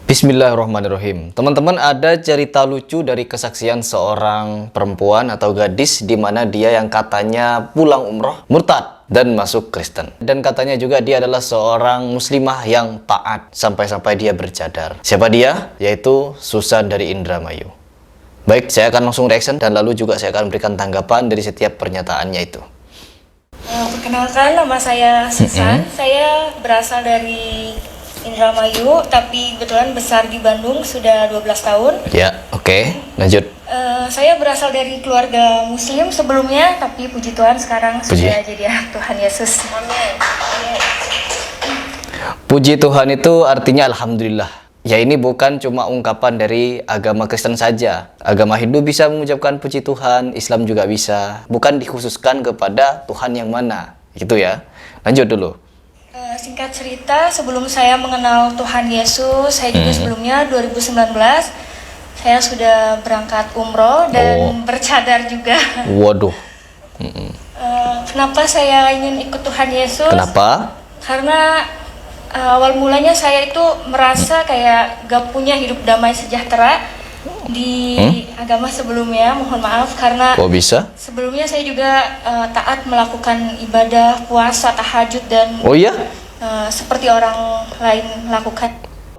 Bismillahirrahmanirrahim. Teman-teman, ada cerita lucu dari kesaksian seorang perempuan atau gadis di mana dia yang katanya pulang umroh murtad dan masuk Kristen. Dan katanya juga dia adalah seorang muslimah yang taat sampai-sampai dia bercadar. Siapa dia? Yaitu Susan dari Indramayu. Baik, saya akan langsung reaction dan lalu juga saya akan berikan tanggapan dari setiap pernyataannya itu. Perkenalkan, nama saya Susan. Saya berasal dari Indramayu, tapi kebetulan besar di Bandung sudah 12 tahun. Ya, oke. Lanjut. Saya berasal dari keluarga muslim sebelumnya, tapi puji Tuhan sekarang sudah jadi anak Tuhan Yesus. Puji Tuhan itu artinya Alhamdulillah. Ya, ini bukan cuma ungkapan dari agama Kristen saja. Agama Hindu bisa mengucapkan puji Tuhan, Islam juga bisa. Bukan dikhususkan kepada Tuhan yang mana, gitu ya. Lanjut dulu. Singkat cerita, sebelum saya mengenal Tuhan Yesus, saya juga sebelumnya 2019 saya sudah berangkat umroh dan bercadar juga. Waduh. Kenapa saya ingin ikut Tuhan Yesus? Kenapa? Karena awal mulanya saya itu merasa kayak gak punya hidup damai sejahtera di agama sebelumnya. Mohon maaf karena Kok bisa? sebelumnya saya juga taat melakukan ibadah, puasa, tahajud dan Oh iya? seperti orang lain lakukan.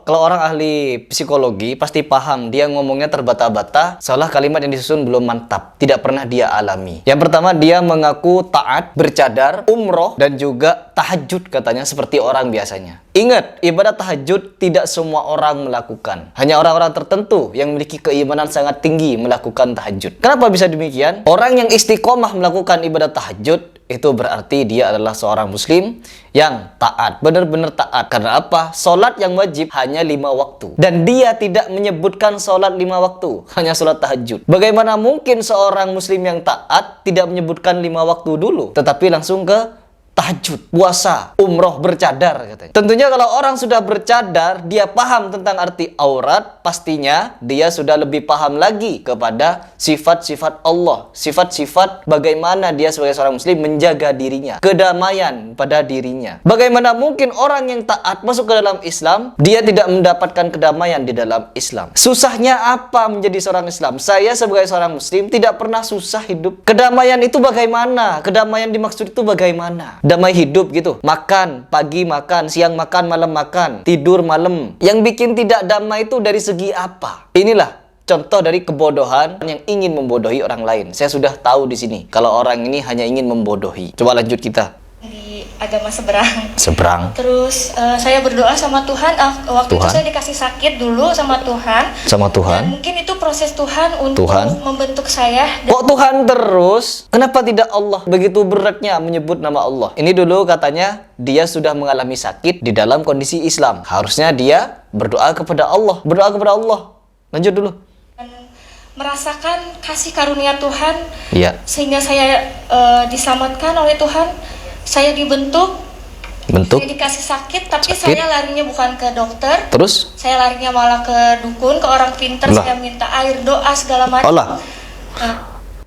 Kalau orang ahli psikologi pasti paham, dia ngomongnya terbata-bata, seolah kalimat yang disusun belum mantap, tidak pernah dia alami. Yang pertama, dia mengaku taat, bercadar, umroh, dan juga tahajud katanya seperti orang biasanya. Ingat, ibadah tahajud tidak semua orang melakukan. Hanya orang-orang tertentu yang memiliki keimanan sangat tinggi melakukan tahajud. Kenapa bisa demikian? Orang yang istiqomah melakukan ibadah tahajud itu berarti dia adalah seorang muslim yang taat, benar-benar taat. Karena apa? Sholat yang wajib hanya 5 waktu. Dan dia tidak menyebutkan sholat 5 waktu, hanya sholat tahajud. Bagaimana mungkin seorang muslim yang taat tidak menyebutkan 5 waktu dulu, tetapi langsung ke tahajud, puasa, umroh, bercadar katanya. Tentunya kalau orang sudah bercadar, dia paham tentang arti aurat, pastinya dia sudah lebih paham lagi kepada sifat-sifat Allah, sifat-sifat bagaimana dia sebagai seorang muslim menjaga dirinya, kedamaian pada dirinya. Bagaimana mungkin orang yang taat masuk ke dalam Islam, dia tidak mendapatkan kedamaian di dalam Islam? Susahnya apa menjadi seorang Islam? Saya sebagai seorang muslim tidak pernah susah hidup. Kedamaian itu bagaimana? Kedamaian dimaksud itu bagaimana? Damai hidup gitu. Makan, pagi makan, siang makan, malam makan, tidur malam. Yang bikin tidak damai itu dari segi apa? Inilah contoh dari kebodohan yang ingin membodohi orang lain. Saya sudah tahu di sini kalau orang ini hanya ingin membodohi. Coba lanjut kita. Di agama seberang. Seberang. Terus saya berdoa sama Tuhan. Waktu itu saya dikasih sakit dulu sama Tuhan. Sama Tuhan. Dan mungkin itu proses Tuhan untuk membentuk saya. Kok Tuhan terus? Kenapa tidak Allah? Begitu beratnya menyebut nama Allah. Ini dulu katanya dia sudah mengalami sakit di dalam kondisi Islam. Harusnya dia berdoa kepada Allah. Berdoa kepada Allah. Lanjut dulu. Merasakan kasih karunia Tuhan. Iya. Sehingga saya diselamatkan oleh Tuhan. Saya dibentuk, saya dikasih sakit, tapi saya larinya bukan ke dokter. Terus? Saya larinya malah ke dukun, ke orang pintar. Saya minta air, doa, segala macam.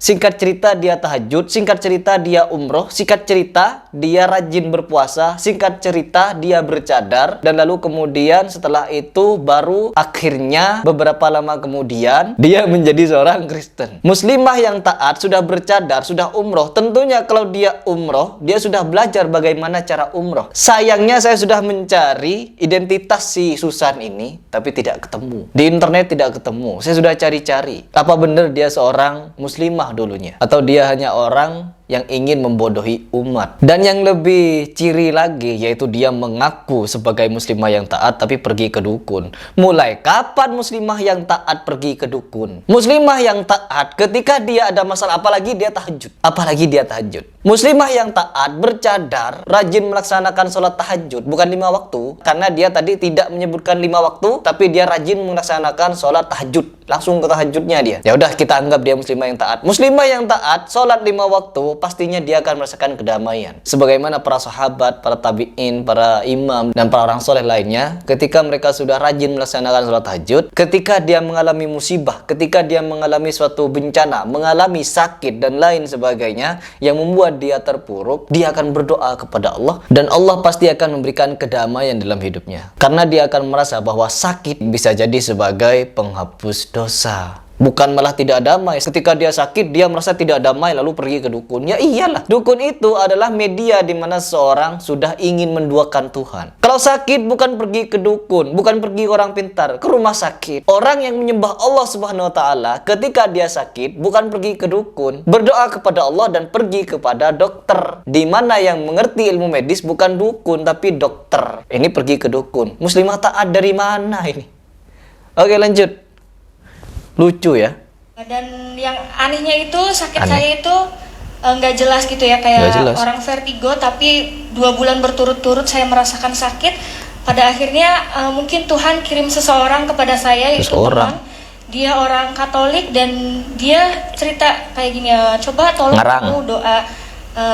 Singkat cerita dia tahajud, singkat cerita dia umroh, singkat cerita dia rajin berpuasa, singkat cerita dia bercadar, dan lalu kemudian setelah itu baru akhirnya beberapa lama kemudian dia menjadi seorang Kristen. Muslimah yang taat, sudah bercadar, sudah umroh. Tentunya kalau dia umroh, dia sudah belajar bagaimana cara umroh. Sayangnya saya sudah mencari identitas si Susan ini, tapi tidak ketemu. Di internet tidak ketemu. Saya sudah cari-cari. Apa benar dia seorang muslimah dulunya, atau dia hanya orang yang ingin membodohi umat? Dan yang lebih ciri lagi yaitu dia mengaku sebagai muslimah yang taat tapi pergi ke dukun. Mulai kapan muslimah yang taat pergi ke dukun? Muslimah yang taat ketika dia ada masalah, apalagi dia tahajud. Muslimah yang taat bercadar, rajin melaksanakan sholat tahajud, bukan 5 waktu, karena dia tadi tidak menyebutkan 5 waktu, tapi dia rajin melaksanakan sholat tahajud, langsung ke tahajudnya dia. Ya udah, kita anggap dia muslimah yang taat. Muslimah yang taat sholat 5 waktu, itu, pastinya dia akan merasakan kedamaian. Sebagaimana para sahabat, para tabi'in, para imam, dan para orang soleh lainnya, ketika mereka sudah rajin melaksanakan sholat tahajud, ketika dia mengalami musibah, ketika dia mengalami suatu bencana, mengalami sakit, dan lain sebagainya, yang membuat dia terpuruk, dia akan berdoa kepada Allah, dan Allah pasti akan memberikan kedamaian dalam hidupnya. Karena dia akan merasa bahwa sakit bisa jadi sebagai penghapus dosa. Bukan malah tidak damai. Ketika dia sakit, dia merasa tidak damai lalu pergi ke dukun. Ya iyalah, dukun itu adalah media di mana seorang sudah ingin menduakan Tuhan. Kalau sakit bukan pergi ke dukun, bukan pergi ke orang pintar, ke rumah sakit. Orang yang menyembah Allah Subhanahu wa taala ketika dia sakit bukan pergi ke dukun, berdoa kepada Allah dan pergi kepada dokter. Di mana yang mengerti ilmu medis bukan dukun tapi dokter. Ini pergi ke dukun. Muslimah taat dari mana ini? Oke, lanjut. Lucu ya. Dan yang anehnya itu sakit Aneh. saya itu nggak jelas gitu ya, Nggak kayak jelas. orang vertigo, tapi 2 bulan berturut-turut saya merasakan sakit. Pada akhirnya mungkin Tuhan kirim seseorang kepada saya, yaitu Seseorang. teman. Dia orang Katolik dan dia cerita kayak gini, coba tolong Ngarang. kamu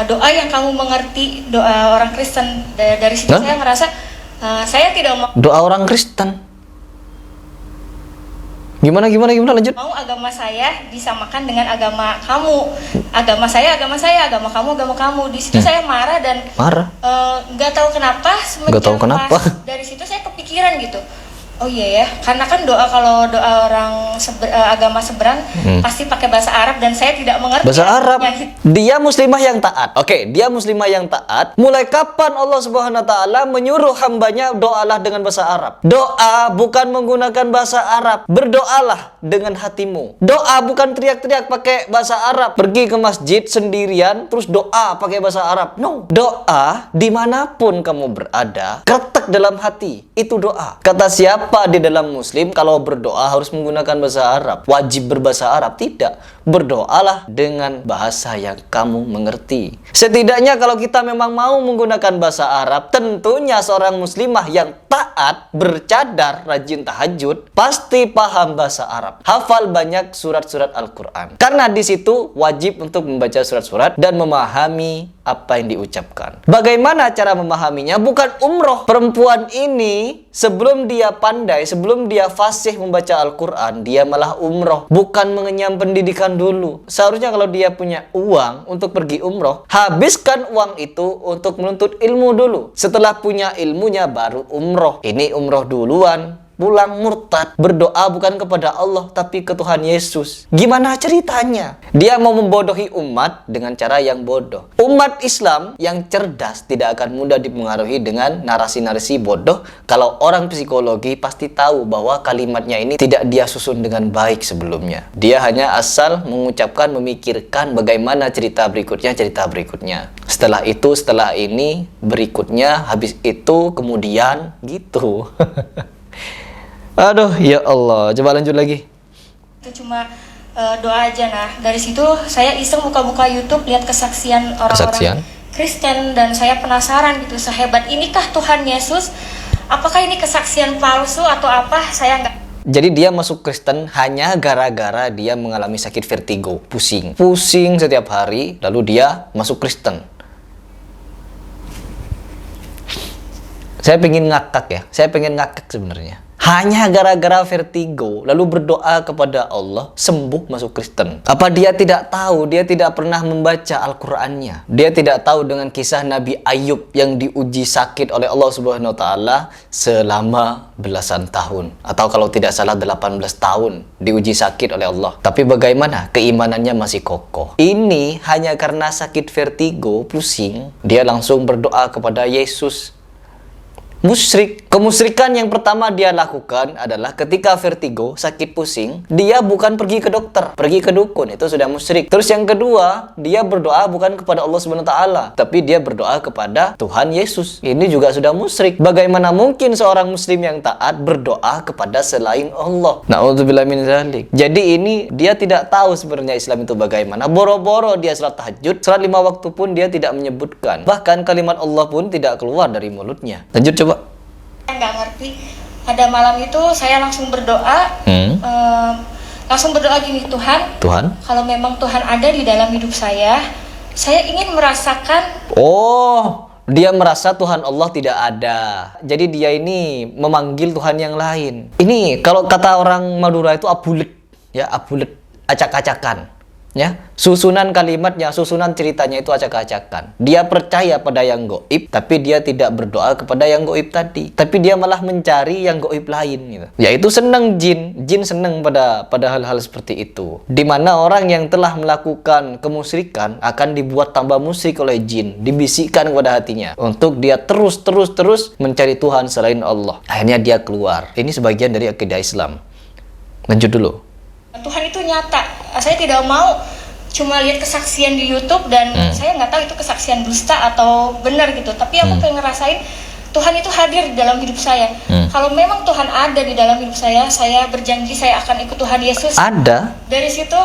doa yang kamu mengerti, doa orang Kristen. Dari situ Hah? saya ngerasa saya tidak mau Doa orang Kristen. Gimana lanjut? agama saya disamakan dengan agama kamu. Agama saya, agama kamu. Di situ saya marah dan Marah. nggak tahu kenapa Nggak tahu kenapa. pas dari situ saya kepikiran gitu. Oh iya ya, karena kan kalau doa orang agama seberang pasti pakai bahasa Arab dan saya tidak mengerti. Bahasa Arab. artinya. Dia muslimah yang taat. Oke, dia muslimah yang taat. Mulai kapan Allah Subhanahu wa taala menyuruh hambanya doalah dengan bahasa Arab? Doa bukan menggunakan bahasa Arab. Berdoalah dengan hatimu. Doa bukan teriak-teriak pakai bahasa Arab. Pergi ke masjid sendirian terus doa pakai bahasa Arab. No. Doa dimanapun kamu berada, kretek dalam hati. Itu doa. Kata siapa di dalam Muslim kalau berdoa harus menggunakan bahasa Arab? Wajib berbahasa Arab? Tidak. Berdoalah dengan bahasa yang kamu mengerti. Setidaknya kalau kita memang mau menggunakan bahasa Arab, tentunya seorang muslimah yang taat, bercadar, rajin tahajud, pasti paham bahasa Arab. Hafal banyak surat-surat Al-Quran. Karena di situ wajib untuk membaca surat-surat dan memahami apa yang diucapkan. Bagaimana cara memahaminya? Bukan umroh. Perempuan ini sebelum dia pandai, sebelum dia fasih membaca Al-Quran, dia malah umroh. Bukan mengenyam pendidikan dulu. Seharusnya kalau dia punya uang untuk pergi umroh, habiskan uang itu untuk menuntut ilmu dulu. Setelah punya ilmunya baru umroh. Ini umroh duluan, pulang murtad, berdoa bukan kepada Allah tapi ke Tuhan Yesus. Gimana ceritanya? Dia mau membodohi umat dengan cara yang bodoh. Umat Islam yang cerdas tidak akan mudah dipengaruhi dengan narasi-narasi bodoh. Kalau orang psikologi pasti tahu bahwa kalimatnya ini tidak dia susun dengan baik sebelumnya. Dia hanya asal mengucapkan, memikirkan bagaimana cerita berikutnya. Setelah itu, setelah ini, berikutnya, habis itu, kemudian, gitu. Aduh, ya Allah. Coba lanjut lagi. Itu cuma doa aja. Nah, dari situ saya iseng buka-buka YouTube, lihat kesaksian orang-orang Kristen dan saya penasaran gitu, sehebat inikah Tuhan Yesus? Apakah ini kesaksian palsu atau apa? Saya nggak. Jadi dia masuk Kristen hanya gara-gara dia mengalami sakit vertigo, pusing setiap hari, lalu dia masuk Kristen. Saya pengen ngakak sebenarnya. Hanya gara-gara vertigo, lalu berdoa kepada Allah, sembuh masuk Kristen. Apa dia tidak tahu, dia tidak pernah membaca Al-Qur'annya? Dia tidak tahu dengan kisah Nabi Ayub yang diuji sakit oleh Allah Subhanahu wa taala selama belasan tahun, atau kalau tidak salah 18 tahun diuji sakit oleh Allah. Tapi bagaimana? Keimanannya masih kokoh. Ini hanya karena sakit vertigo, pusing, dia langsung berdoa kepada Yesus. Musyrik. Kemusyrikan yang pertama dia lakukan adalah ketika vertigo, sakit pusing, dia bukan pergi ke dokter, pergi ke dukun. Itu sudah musyrik. Terus yang kedua, dia berdoa bukan kepada Allah Subhanahu wa taala, tapi dia berdoa kepada Tuhan Yesus. Ini juga sudah musyrik. Bagaimana mungkin seorang muslim yang taat berdoa kepada selain Allah? Na'udzubillah min dzalik. Jadi ini dia tidak tahu sebenarnya Islam itu bagaimana. Boro-boro dia salat tahajud, salat 5 waktu pun dia tidak menyebutkan. Bahkan kalimat Allah pun tidak keluar dari mulutnya. Lanjut coba. Saya nggak ngerti. Pada malam itu saya langsung berdoa, langsung berdoa gini, Tuhan, Tuhan, kalau memang Tuhan ada di dalam hidup saya saya ingin merasakan. Oh, dia merasa Tuhan Allah tidak ada. Jadi dia ini memanggil Tuhan yang lain. Ini kalau kata orang Madura itu abulet, ya, abulet, acak-acakan. Ya, susunan kalimatnya, susunan ceritanya itu acak-acakan. Dia percaya pada yang goib, tapi dia tidak berdoa kepada yang goib tadi. Tapi dia malah mencari yang goib lain, gitu. Yaitu senang jin senang pada hal-hal seperti itu. Dimana orang yang telah melakukan kemusyrikan akan dibuat tambah musyrik oleh jin, dibisikkan kepada hatinya untuk dia terus mencari Tuhan selain Allah. Akhirnya dia keluar. Ini sebagian dari akidah Islam. Lanjut dulu. Tuhan itu nyata. Saya tidak mau cuma lihat kesaksian di YouTube dan saya nggak tahu itu kesaksian dusta atau benar gitu. Tapi aku pengen ngerasain Tuhan itu hadir di dalam hidup saya. Kalau memang Tuhan ada di dalam hidup saya berjanji saya akan ikut Tuhan Yesus. Ada. Dari situ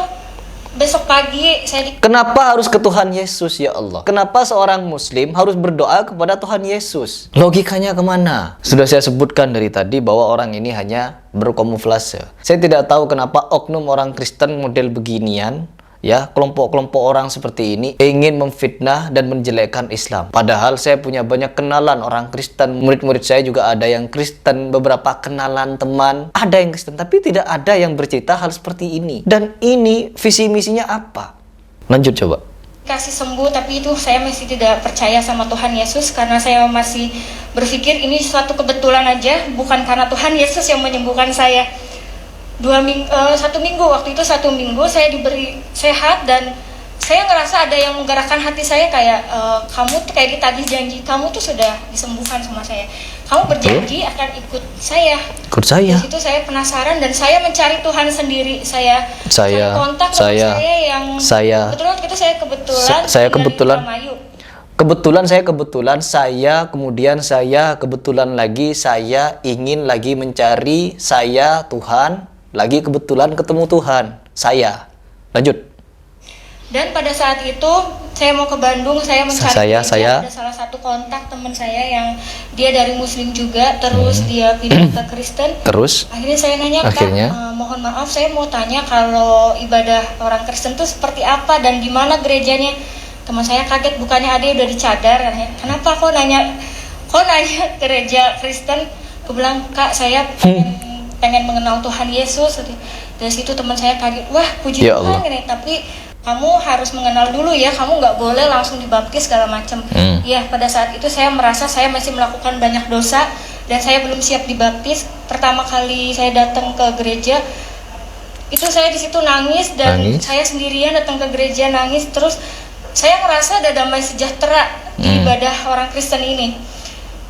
besok pagi saya Kenapa harus ke Tuhan Yesus, ya Allah? Kenapa seorang Muslim harus berdoa kepada Tuhan Yesus? Logikanya kemana? Sudah saya sebutkan dari tadi bahwa orang ini hanya berkamuflase. Saya tidak tahu kenapa oknum orang Kristen model beginian, ya, kelompok-kelompok orang seperti ini ingin memfitnah dan menjelekkan Islam. Padahal saya punya banyak kenalan orang Kristen. Murid-murid saya juga ada yang Kristen, beberapa kenalan teman ada yang Kristen, tapi tidak ada yang bercerita hal seperti ini. Dan ini visi misinya apa? Lanjut coba. kasih sembuh, tapi itu saya masih tidak percaya sama Tuhan Yesus karena saya masih berpikir ini suatu kebetulan aja, bukan karena Tuhan Yesus yang menyembuhkan saya. 1 minggu, waktu itu 1 minggu saya diberi sehat dan saya ngerasa ada yang menggerakkan hati saya kayak kamu tuh kayak ditagih janji, kamu tuh sudah disembuhkan sama saya, kamu berjanji akan ikut saya. Di situ saya penasaran dan saya mencari Tuhan sendiri. Saya kontak saya yang kebetulan itu saya kebetulan saya kemudian lagi mencari Tuhan, lagi kebetulan ketemu Tuhan saya. Lanjut. Dan pada saat itu saya mau ke Bandung, saya mencari ada salah satu kontak teman saya yang dia dari Muslim juga, terus dia pindah ke Kristen. Terus akhirnya saya nanya, Kak, mohon maaf saya mau tanya kalau ibadah orang Kristen itu seperti apa dan di mana gerejanya. Teman saya kaget, bukannya ada udah dicadar. Kenapa kok nanya gereja Kristen? Aku bilang, Kak, saya pengen mengenal Tuhan Yesus. Dari situ teman saya kaget, wah puji ya Tuhan ini, tapi kamu harus mengenal dulu ya, kamu nggak boleh langsung dibaptis segala macam. Ya, pada saat itu saya merasa saya masih melakukan banyak dosa dan saya belum siap dibaptis. Pertama kali saya datang ke gereja, itu saya di situ nangis dan saya sendirian datang ke gereja nangis. Terus saya ngerasa ada damai sejahtera di ibadah orang Kristen ini.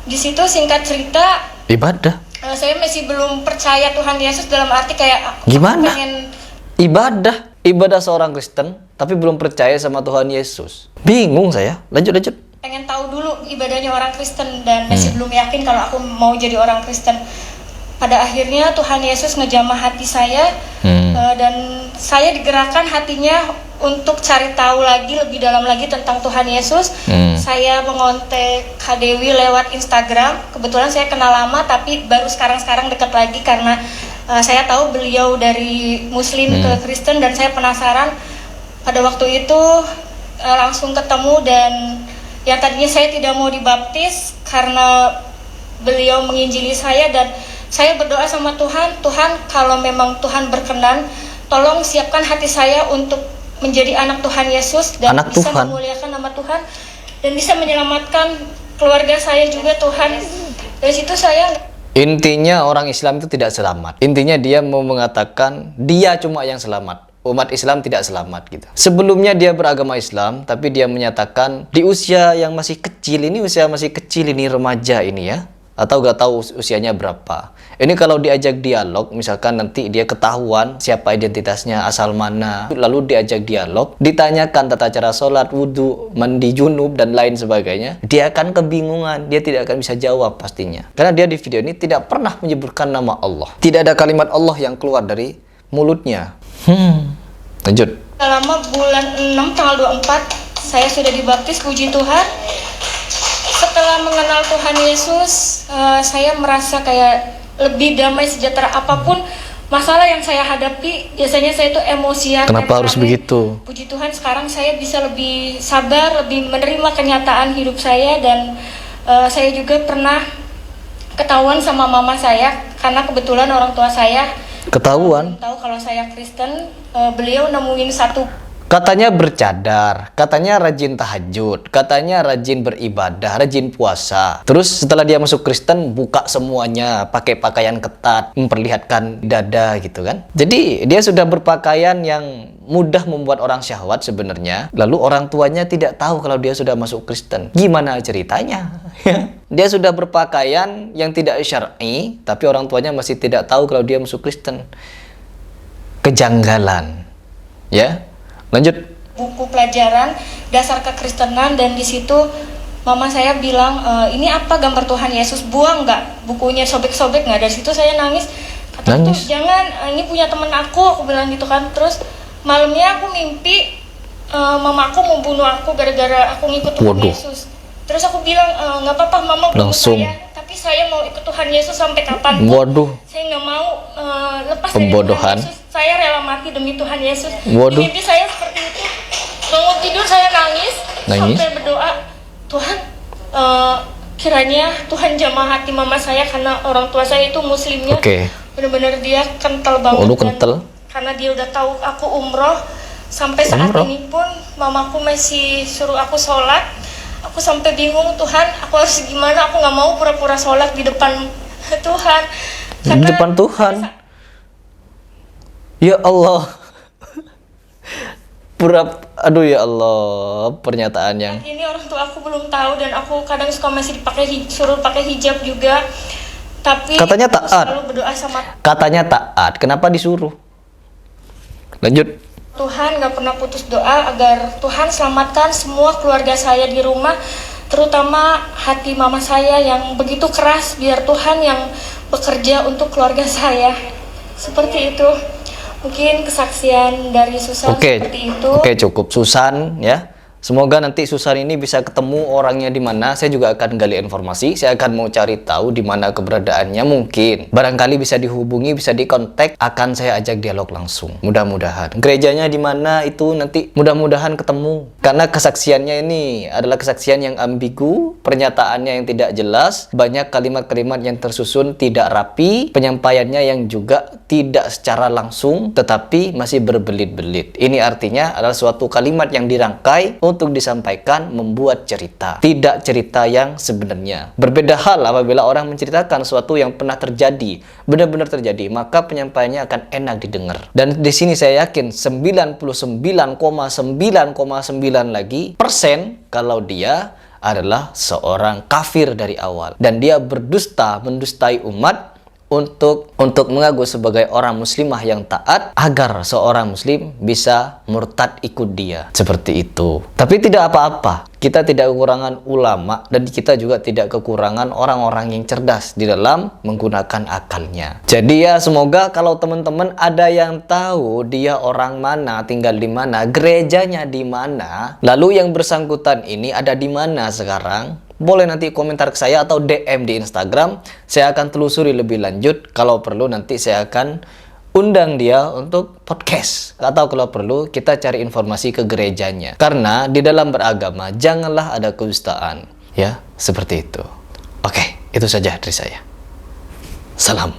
Di situ singkat cerita, ibadah. Saya masih belum percaya Tuhan Yesus dalam arti kayak gimana? Ibadah seorang Kristen tapi belum percaya sama Tuhan Yesus. Bingung saya. Lanjut. Pengen tahu dulu ibadahnya orang Kristen dan masih belum yakin kalau aku mau jadi orang Kristen. Pada akhirnya Tuhan Yesus ngejamah hati saya dan saya digerakkan hatinya untuk cari tahu lagi lebih dalam lagi tentang Tuhan Yesus. Saya mengontak Kak Dewi lewat Instagram. Kebetulan saya kenal lama tapi baru sekarang dekat lagi karena saya tahu beliau dari Muslim ke Kristen dan saya penasaran. Pada waktu itu langsung ketemu dan yang tadinya saya tidak mau dibaptis karena beliau menginjili saya dan saya berdoa sama Tuhan, kalau memang Tuhan berkenan, tolong siapkan hati saya untuk menjadi anak Tuhan Yesus dan bisa memuliakan nama Tuhan dan bisa menyelamatkan keluarga saya juga Tuhan. Dari situ saya intinya orang Islam itu tidak selamat. Intinya dia mau mengatakan dia cuma yang selamat. Umat Islam tidak selamat gitu. Sebelumnya dia beragama Islam, tapi dia menyatakan di usia yang masih kecil ini, remaja ini ya, atau gak tahu usianya berapa. Ini kalau diajak dialog, misalkan nanti dia ketahuan siapa identitasnya, asal mana, lalu diajak dialog, ditanyakan tata cara sholat, wudhu, mandi junub, dan lain sebagainya, dia akan kebingungan, dia tidak akan bisa jawab pastinya. Karena dia di video ini tidak pernah menyebutkan nama Allah. Tidak ada kalimat Allah yang keluar dari mulutnya. Lanjut. Selama bulan 6 tanggal 24, saya sudah dibaptis, puji Tuhan. Setelah mengenal Tuhan Yesus, saya merasa kayak lebih damai sejahtera apapun masalah yang saya hadapi, biasanya saya itu emosian. Kenapa harus begitu? Puji Tuhan sekarang saya bisa lebih sabar, lebih menerima kenyataan hidup saya. Dan saya juga pernah ketahuan sama mama saya, karena kebetulan orang tua saya Ketahuan? tahu kalau saya Kristen. Beliau nemuin satu, Katanya bercadar, katanya rajin tahajud, katanya rajin beribadah, rajin puasa. Terus setelah dia masuk Kristen, buka semuanya, pakai pakaian ketat, memperlihatkan dada gitu kan. Jadi dia sudah berpakaian yang mudah membuat orang syahwat sebenarnya. Lalu orang tuanya tidak tahu kalau dia sudah masuk Kristen. Gimana ceritanya? Dia sudah berpakaian yang tidak syar'i, tapi orang tuanya masih tidak tahu kalau dia masuk Kristen. Kejanggalan. Ya. Lanjut. buku pelajaran dasar kekristenan, dan di situ mama saya bilang, ini apa gambar Tuhan Yesus, buang nggak bukunya, sobek-sobek nggak. Dari situ saya nangis, kata tuh jangan, ini punya temen aku bilang gitu kan. Terus malamnya aku mimpi mama aku mau bunuh aku gara-gara aku ngikut Tuhan Yesus. Terus aku bilang, nggak apa-apa mama bunuh saya, tapi saya mau ikut Tuhan Yesus sampai kapan. Saya nggak mau lepas dari Tuhan Yesus. Saya rela mati demi Tuhan Yesus. Di mimpi saya seperti itu. Bangun tidur saya nangis. Sampai berdoa, Tuhan, kiranya Tuhan jamah hati mama saya, karena orang tua saya itu muslimnya. Benar-benar dia kental banget. Karena dia udah tahu aku umroh. Sampai saat ini pun mamaku masih suruh aku sholat. Aku sampai bingung, Tuhan, aku harus gimana? Aku nggak mau pura-pura sholat di depan Tuhan. Di depan Tuhan. Ya Allah. Aduh ya Allah, pernyataan yang ini orang tua aku belum tahu, dan aku kadang suka masih suruh pakai hijab juga. Tapi katanya taat. Selalu berdoa sama. Katanya taat. Kenapa disuruh? Lanjut. Tuhan nggak pernah putus doa agar Tuhan selamatkan semua keluarga saya di rumah, terutama hati mama saya yang begitu keras, biar Tuhan yang bekerja untuk keluarga saya. Seperti itu. Mungkin kesaksian dari Susan seperti itu. Oke, cukup Susan ya. Semoga nanti Susan ini bisa ketemu orangnya di mana. Saya juga akan gali informasi. Saya akan mau cari tahu di mana keberadaannya. Mungkin barangkali bisa dihubungi, bisa dikontak. Akan saya ajak dialog langsung. Mudah-mudahan. Gerejanya di mana itu nanti mudah-mudahan ketemu. Karena kesaksiannya ini adalah kesaksian yang ambigu, pernyataannya yang tidak jelas, banyak kalimat-kalimat yang tersusun tidak rapi, penyampaiannya yang juga tidak secara langsung, tetapi masih berbelit-belit. Ini artinya adalah suatu kalimat yang dirangkai untuk disampaikan, membuat cerita, tidak cerita yang sebenarnya. Berbeda hal apabila orang menceritakan sesuatu yang pernah terjadi, benar-benar terjadi, maka penyampaiannya akan enak didengar. Dan di sini saya yakin 99,9,9 lagi persen kalau dia adalah seorang kafir dari awal, dan dia berdusta, mendustai umat untuk mengaku sebagai orang muslimah yang taat agar seorang muslim bisa murtad ikut dia. Seperti itu. Tapi tidak apa-apa. Kita tidak kekurangan ulama, dan kita juga tidak kekurangan orang-orang yang cerdas di dalam menggunakan akalnya. Jadi ya, semoga kalau teman-teman ada yang tahu dia orang mana, tinggal di mana, gerejanya di mana, lalu yang bersangkutan ini ada di mana sekarang, boleh nanti komentar ke saya atau DM di Instagram. Saya akan telusuri lebih lanjut. Kalau perlu nanti saya akan undang dia untuk podcast, atau kalau perlu kita cari informasi ke gerejanya. Karena di dalam beragama janganlah ada kedustaan. Ya, seperti itu. Oke, itu saja dari saya. Salam.